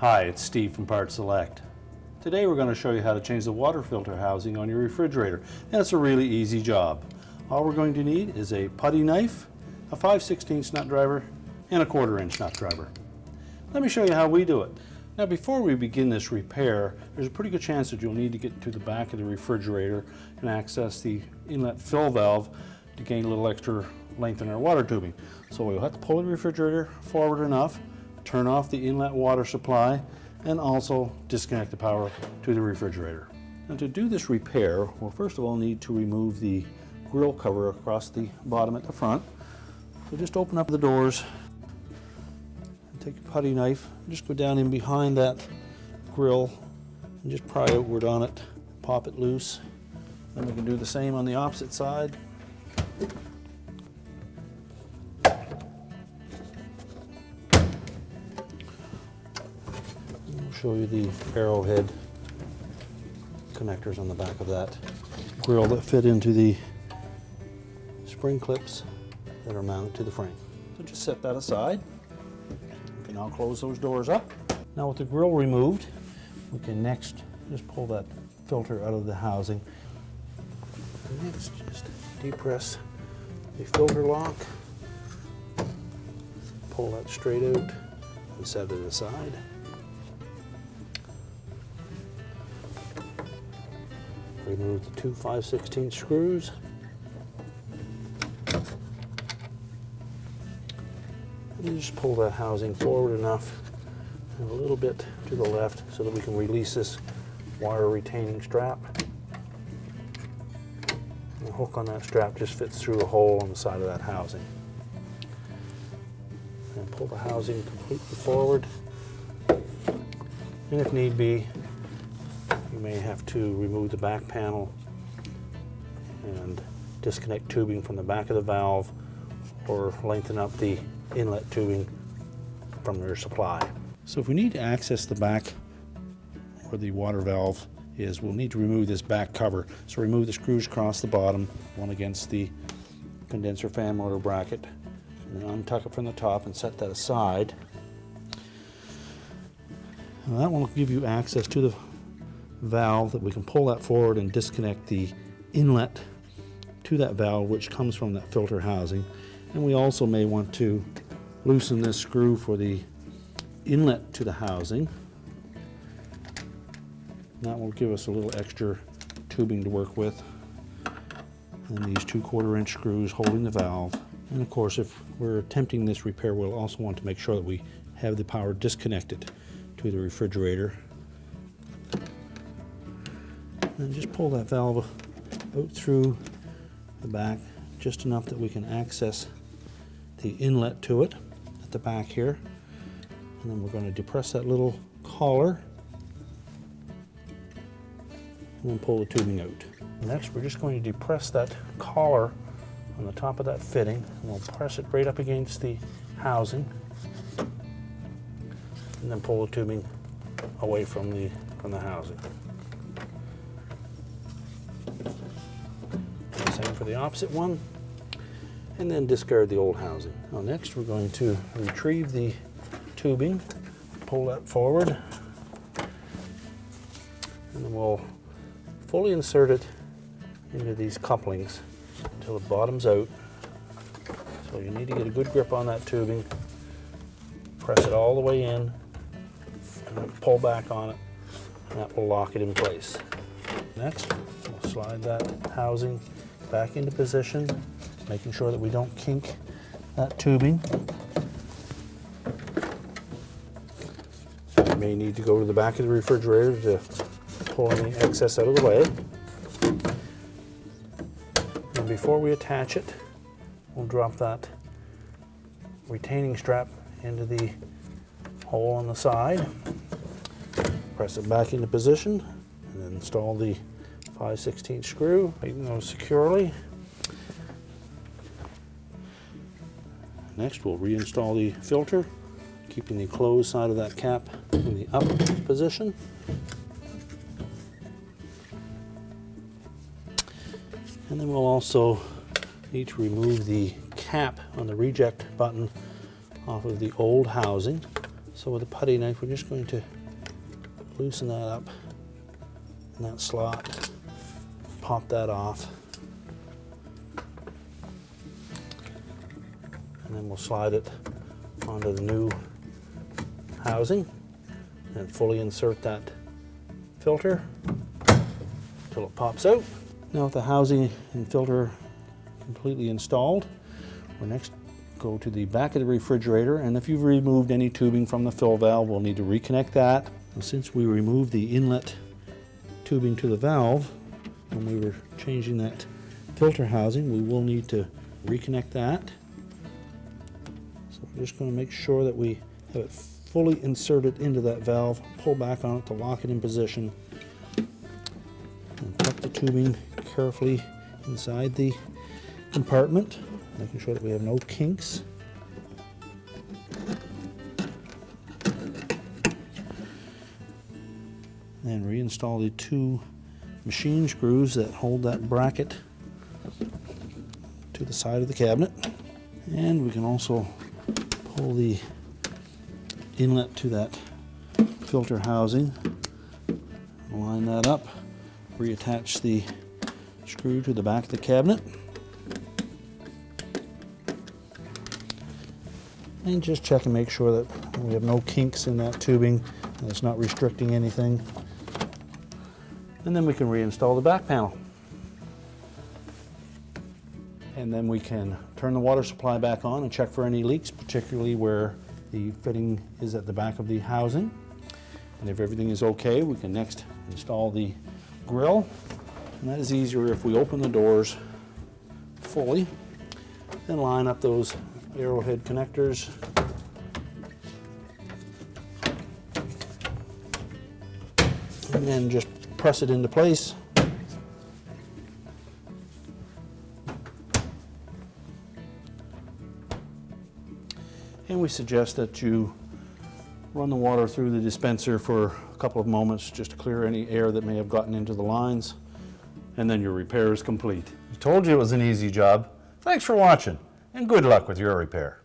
Hi, it's Steve from PartSelect. Today we're going to show you how to change the water filter housing on your refrigerator, and it's a really easy job. All we're going to need is a putty knife, a 5/16 nut driver, and a 1/4" nut driver. Let me show you how we do it. Now before we begin this repair, there's a pretty good chance that you'll need to get to the back of the refrigerator and access the inlet fill valve to gain a little extra length in our water tubing. So we'll have to pull the refrigerator forward enough, turn off the inlet water supply, and also disconnect the power to the refrigerator. Now to do this repair, we'll first of all need to remove the grill cover across the bottom at the front. So just open up the doors, and take your putty knife, and just go down in behind that grill and just pry outward on it, pop it loose. Then we can do the same on the opposite side. Show you the arrowhead connectors on the back of that grill that fit into the spring clips that are mounted to the frame. So just set that aside. We can now close those doors up. Now with the grill removed, we can next just pull that filter out of the housing. And next, just depress the filter lock, pull that straight out and set it aside. Remove the two 5/16 screws. And just pull that housing forward enough and a little bit to the left so that we can release this wire retaining strap. And the hook on that strap just fits through a hole on the side of that housing. And pull the housing completely forward. And if need be, you may have to remove the back panel and disconnect tubing from the back of the valve or lengthen up the inlet tubing from your supply. So if we need to access the back where the water valve is, we'll need to remove this back cover. So remove the screws across the bottom, one against the condenser fan motor bracket, and then untuck it from the top and set that aside. And that will give you access to the valve that we can pull that forward and disconnect the inlet to that valve, which comes from that filter housing. And we also may want to loosen this screw for the inlet to the housing. That will give us a little extra tubing to work with. And these two 1/4" screws holding the valve. And of course, if we're attempting this repair, we'll also want to make sure that we have the power disconnected to the refrigerator. And just pull that valve out through the back, just enough that we can access the inlet to it at the back here. And then we're going to depress that little collar and then pull the tubing out. Next, we're just going to depress that collar on the top of that fitting, and we'll press it right up against the housing and then pull the tubing away from the housing. Same for the opposite one, and then discard the old housing. Now next we're going to retrieve the tubing, pull that forward, and then we'll fully insert it into these couplings until the bottom's out. So you need to get a good grip on that tubing, press it all the way in, and then pull back on it, and that will lock it in place. Next, we'll slide that housing back into position, making sure that we don't kink that tubing. You may need to go to the back of the refrigerator to pull any excess out of the way. And before we attach it, we'll drop that retaining strap into the hole on the side, press it back into position, and then install the 5/16 screw, tighten those securely. Next, we'll reinstall the filter, keeping the closed side of that cap in the up position. And then we'll also need to remove the cap on the reject button off of the old housing. So with a putty knife, we're just going to loosen that up in that slot, pop that off, and then we'll slide it onto the new housing and fully insert that filter until it pops out. Now with the housing and filter completely installed, we'll next go to the back of the refrigerator, and if you've removed any tubing from the fill valve, we'll need to reconnect that. And since we removed the inlet tubing to the valve when we were changing that filter housing, we will need to reconnect that. So we're just going to make sure that we have it fully inserted into that valve, pull back on it to lock it in position, and tuck the tubing carefully inside the compartment, making sure that we have no kinks. And reinstall the two machine screws that hold that bracket to the side of the cabinet. And we can also pull the inlet to that filter housing, line that up, reattach the screw to the back of the cabinet, and just check and make sure that we have no kinks in that tubing and it's not restricting anything. And then we can reinstall the back panel. And then we can turn the water supply back on and check for any leaks, particularly where the fitting is at the back of the housing. And if everything is okay, we can next install the grill. And that is easier if we open the doors fully, then line up those arrowhead connectors. And then just press it into place. And we suggest that you run the water through the dispenser for a couple of moments just to clear any air that may have gotten into the lines. And then your repair is complete. I told you it was an easy job. Thanks for watching, and good luck with your repair.